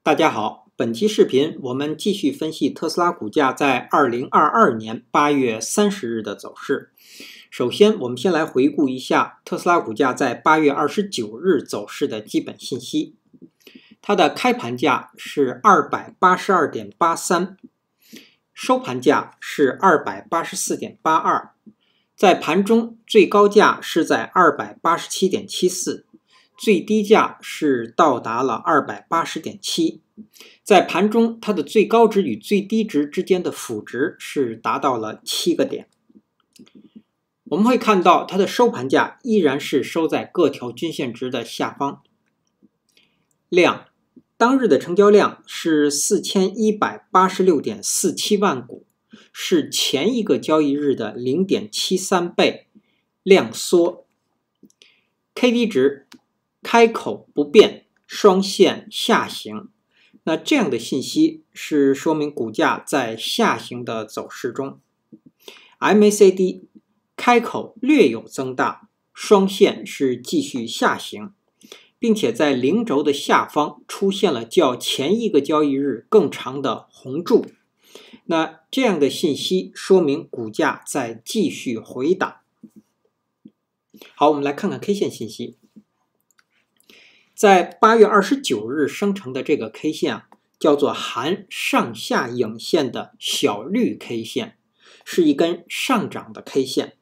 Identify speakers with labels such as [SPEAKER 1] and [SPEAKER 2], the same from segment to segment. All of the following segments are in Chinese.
[SPEAKER 1] 大家好，本期视频我们继续分析特斯拉股价在2022年8月30日的走势。首先，我们先来回顾一下特斯拉股价在8月29日走势的基本信息。它的开盘价是 282.83， 收盘价是 284.82， 在盘中最高价是在 287.74， 最低价是到达了 280.7， 在盘中它的最高值与最低值之间的负值是达到了7个点。我们会看到它的收盘价依然是收在各条均线值的下方。量，当日的成交量是 4186.47 万股，是前一个交易日的 0.73 倍，量缩。KD 值开口不变，双线下行。那这样的信息是说明股价在下行的走势中。MACD 开口略有增大，双线是继续下行，并且在零轴的下方出现了较前一个交易日更长的红柱。那这样的信息说明股价在继续回档。好，我们来看看 K 线信息。在8月29日生成的这个 K 线叫做含上下影线的小绿 K 线，是一根上涨的 K 线。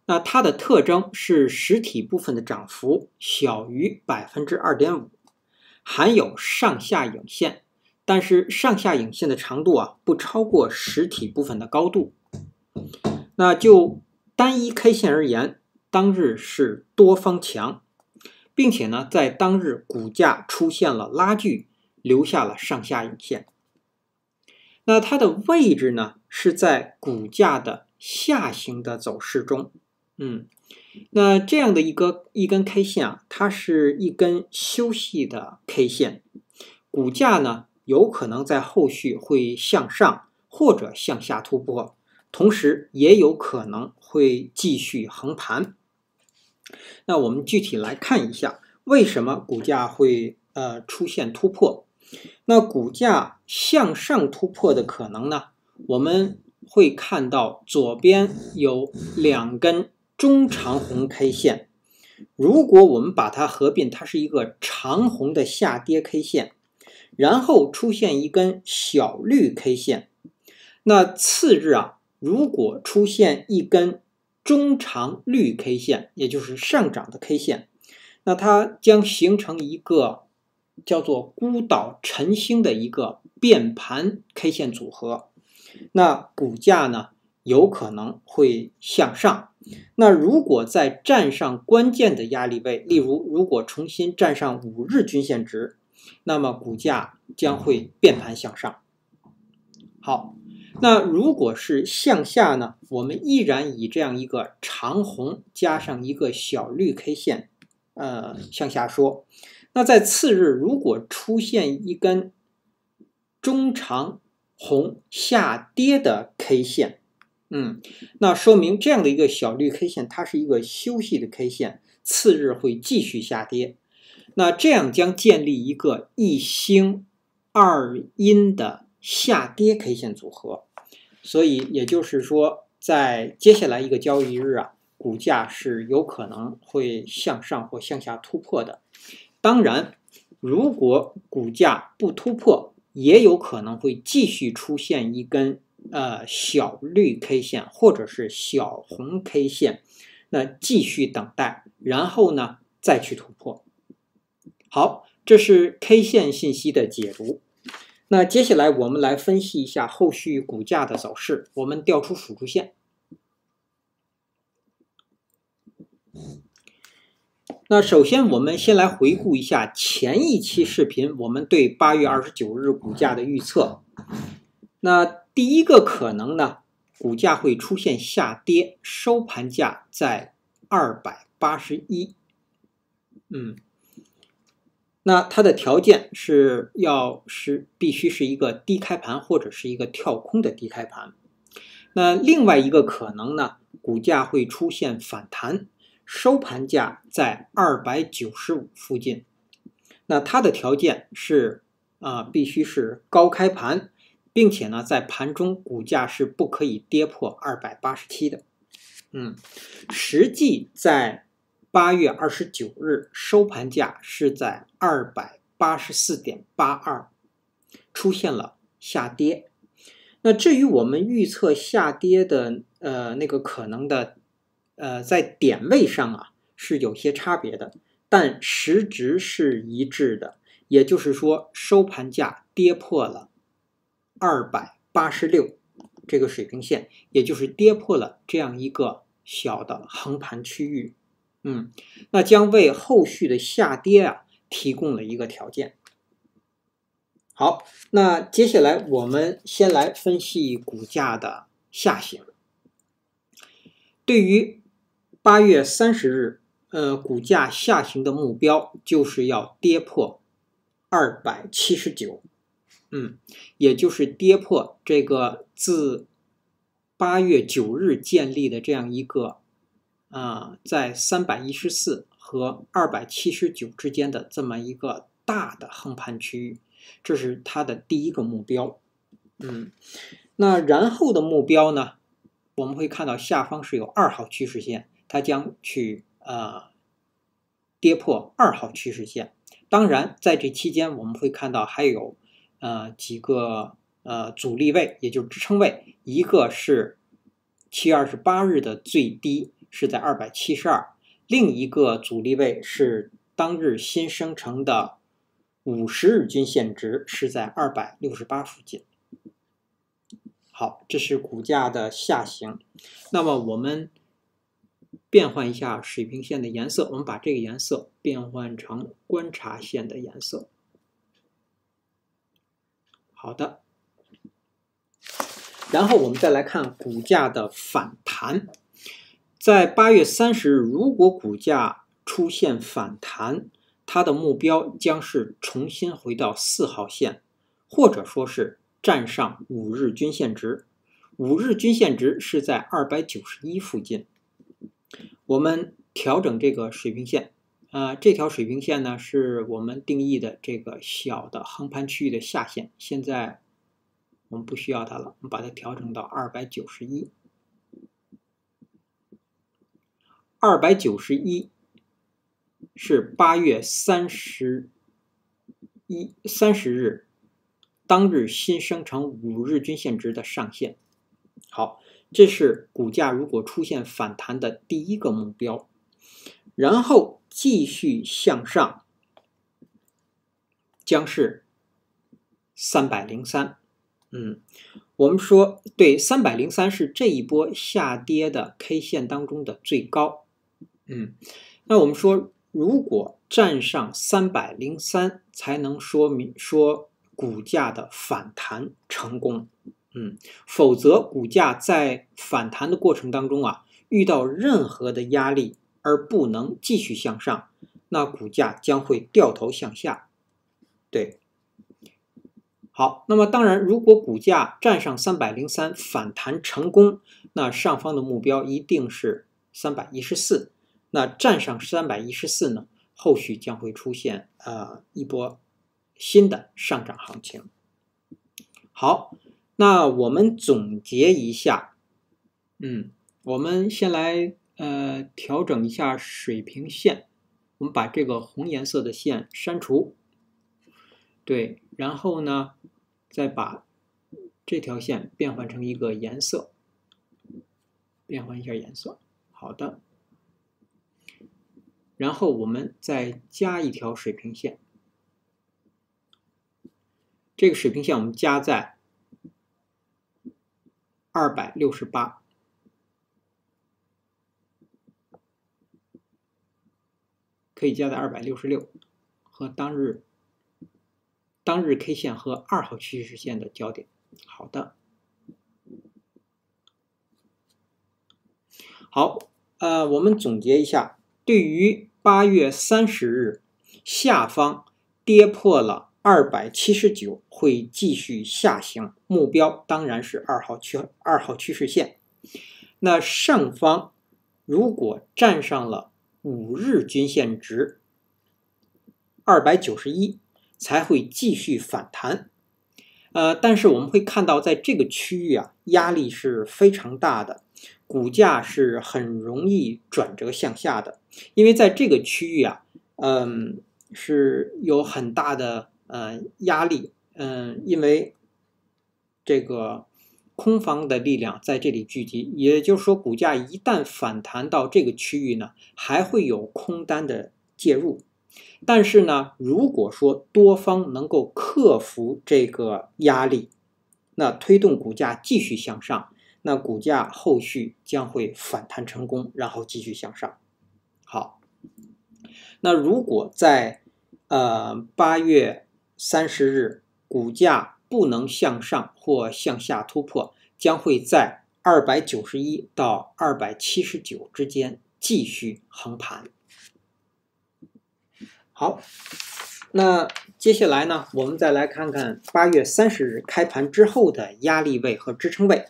[SPEAKER 1] 那它的特征是实体部分的涨幅小于 2.5%， 含有上下影线，但是上下影线的长度不超过实体部分的高度。那就单一 K 线而言，当日是多方强，并且呢，在当日股价出现了拉锯，留下了上下影线。那它的位置呢，是在股价的下行的走势中。那这样的一根 K 线它是一根休息的 K 线，股价呢有可能在后续会向上或者向下突破，同时也有可能会继续横盘。那我们具体来看一下，为什么股价会出现突破？那股价向上突破的可能呢？我们会看到左边有2根中长红 K 线，如果我们把它合并，它是一个长红的下跌 K 线，然后出现一根小绿 K 线。那次日如果出现一根中长绿 K 线，也就是上涨的 K 线，那它将形成一个叫做孤岛晨星的一个变盘 K 线组合。那股价呢有可能会向上。那如果再站上关键的压力位，例如如果重新站上5日均线值，那么股价将会变盘向上。好，那如果是向下呢，我们依然以这样一个长红加上一个小绿 K 线向下说。那在次日如果出现一根中长红下跌的 K 线，那说明这样的一个小绿 K 线它是一个休息的 K 线，次日会继续下跌。那这样将建立一个一星二阴的下跌 K 线组合。所以也就是说，在接下来一个交易日股价是有可能会向上或向下突破的。当然，如果股价不突破，也有可能会继续出现一根小绿 K 线或者是小红 K 线，那继续等待，然后呢再去突破。好，这是 K 线信息的解读。那接下来我们来分析一下后续股价的走势。我们调出辅助线。那首先我们先来回顾一下前一期视频我们对8月29日股价的预测。那第一个可能呢，股价会出现下跌，收盘价在281。那它的条件是必须是一个低开盘或者是一个跳空的低开盘。那另外一个可能呢，股价会出现反弹，收盘价在295附近。那它的条件是必须是高开盘，并且呢，在盘中股价是不可以跌破287的。实际在8月29日收盘价是在284.82，出现了下跌。那至于我们预测下跌的那个可能的在点位上是有些差别的，但实值是一致的，也就是说收盘价跌破了286这个水平线，也就是跌破了这样一个小的横盘区域。那将为后续的下跌提供了一个条件。好，那接下来我们先来分析股价的下行。对于8月30日，股价下行的目标就是要跌破279，也就是跌破这个自8月9日建立的这样一个在314和279之间的这么一个大的横盘区域，这是它的第一个目标。那然后的目标呢，我们会看到下方是有2号趋势线，它将去跌破2号趋势线。当然在这期间我们会看到还有几个阻力位，也就是支撑位，一个是7月28日的最低是在272，另一个阻力位是当日新生成的50日均线值是在268附近。好，这是股价的下行。那么我们变换一下水平线的颜色，我们把这个颜色变换成观察线的颜色。好的，然后我们再来看股价的反弹。在8月30日，如果股价出现反弹，它的目标将是重新回到4号线，或者说是站上5日均线值。5日均线值是在291附近。我们调整这个水平线，这条水平线呢是我们定义的这个小的横盘区域的下限，现在我们不需要它了，我们把它调整到291。291是8月30日当日新生成5日均线值的上限。好，这是股价如果出现反弹的第一个目标，然后继续向上，将是303。我们说对，303是这一波下跌的 K 线当中的最高。那我们说，如果站上303，才能说股价的反弹成功。否则股价在反弹的过程当中遇到任何的压力而不能继续向上，那股价将会掉头向下。对，好，那么当然，如果股价站上303反弹成功，那上方的目标一定是314。那站上314呢，后续将会出现一波新的上涨行情。好，那我们总结一下，我们先来调整一下水平线，我们把这个红颜色的线删除，对，然后呢，再把这条线变换成一个颜色，变换一下颜色，好的，然后我们再加一条水平线，这个水平线我们加在268，可以加在266，和当日 K 线和2号趋势线的交点。好的，好，我们总结一下，对于8月30日下方跌破了279，会继续下行，目标当然是2号趋势线。那上方如果站上了5日均线值291，才会继续反弹。但是我们会看到，在这个区域啊，压力是非常大的，股价是很容易转折向下的，因为在这个区域啊，是有很大的压力，因为这个空方的力量在这里聚集，也就是说，股价一旦反弹到这个区域呢，还会有空单的介入。但是呢，如果说多方能够克服这个压力，那推动股价继续向上，那股价后续将会反弹成功，然后继续向上。好，那如果在8月30日股价不能向上或向下突破，将会在291到279之间继续横盘。好，那接下来呢，我们再来看看8月30日开盘之后的压力位和支撑位。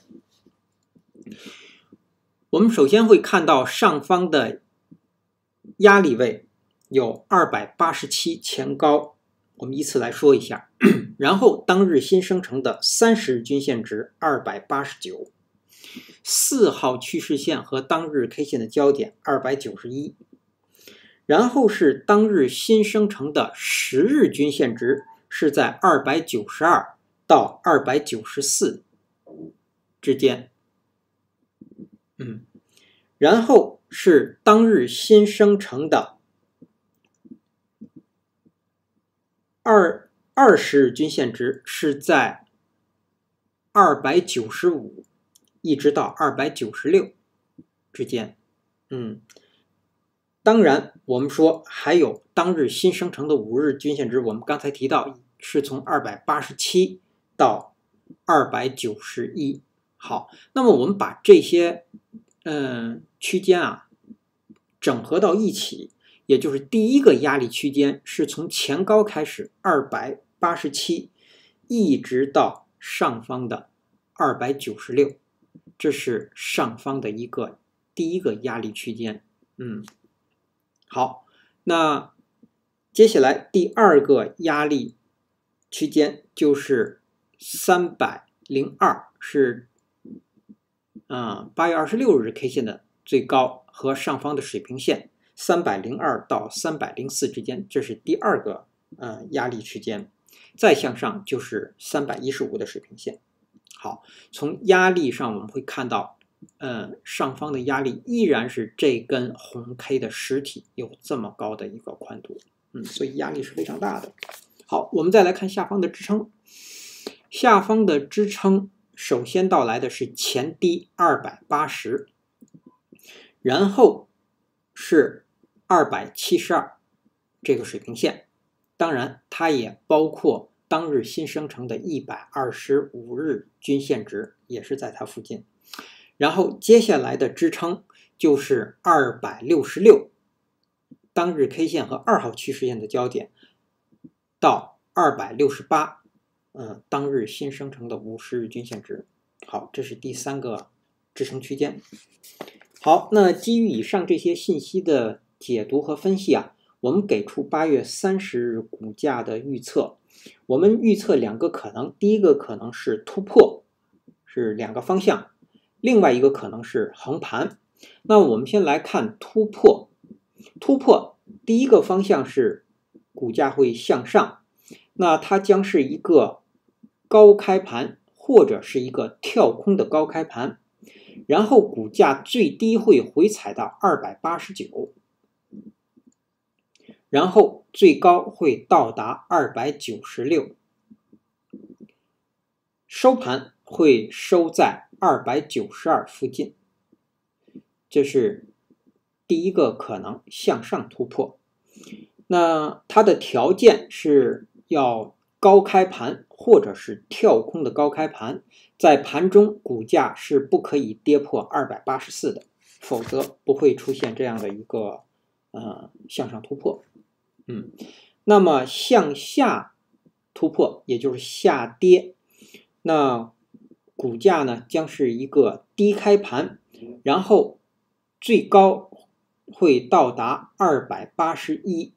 [SPEAKER 1] 我们首先会看到上方的压力位有287前高，我们依次来说一下。然后当日新生成的30日均线值289， 4号趋势线和当日 K 线的交点291。然后是当日新生成的10日均线值是在292到294之间，然后是当日新生成的20日均线值是在295一直到296之间，当然，我们说还有当日新生成的5日均线值，我们刚才提到是从287到291。好，那么我们把这些区间啊整合到一起，也就是第一个压力区间是从前高开始287，一直到上方的296，这是上方的第一个压力区间。好，那接下来第二个压力区间就是302，是8月26日 K 线的最高和上方的水平线302到304之间，这是第二个压力区间。再向上就是315的水平线。好，从压力上我们会看到上方的压力依然是这根红 K 的实体有这么高的一个宽度，所以压力是非常大的。好，我们再来看下方的支撑。下方的支撑首先到来的是前低280，然后是272这个水平线，当然它也包括当日新生成的125日均线值，也是在它附近。然后接下来的支撑就是266，当日 K 线和2号趋势线的交点到268，当日新生成的50日均线值。好，这是第三个支撑区间。好，那基于以上这些信息的解读和分析啊，我们给出8月30日股价的预测。我们预测两个可能，第一个可能是突破，是两个方向，另外一个可能是横盘。那我们先来看突破。突破第一个方向是股价会向上，那它将是一个高开盘或者是一个跳空的高开盘，然后股价最低会回踩到289，然后最高会到达296，收盘会收在292附近。这是第一个可能向上突破。那它的条件是要高开盘或者是跳空的高开盘，在盘中股价是不可以跌破284的，否则不会出现这样的一个向上突破。那么向下突破也就是下跌，那股价呢将是一个低开盘，然后最高会到达281，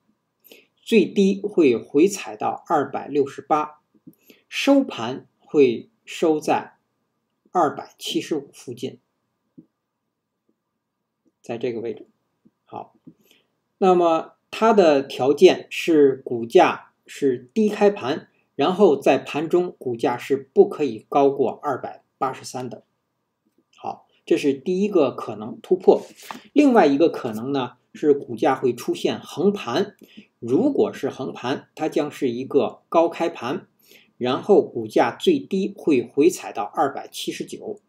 [SPEAKER 1] 最低会回踩到268，收盘会收在275附近，在这个位置。好，那么它的条件是股价是低开盘，然后在盘中股价是不可以高过283的。好，这是第一个可能突破。另外一个可能呢，是股价会出现横盘。如果是横盘，它将是一个高开盘，然后股价最低会回踩到279，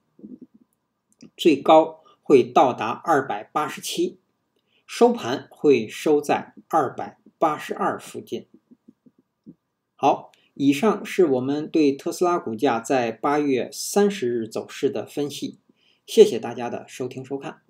[SPEAKER 1] 最高会到达287，收盘会收在282附近。好，以上是我们对特斯拉股价在8月30日走势的分析，谢谢大家的收听收看。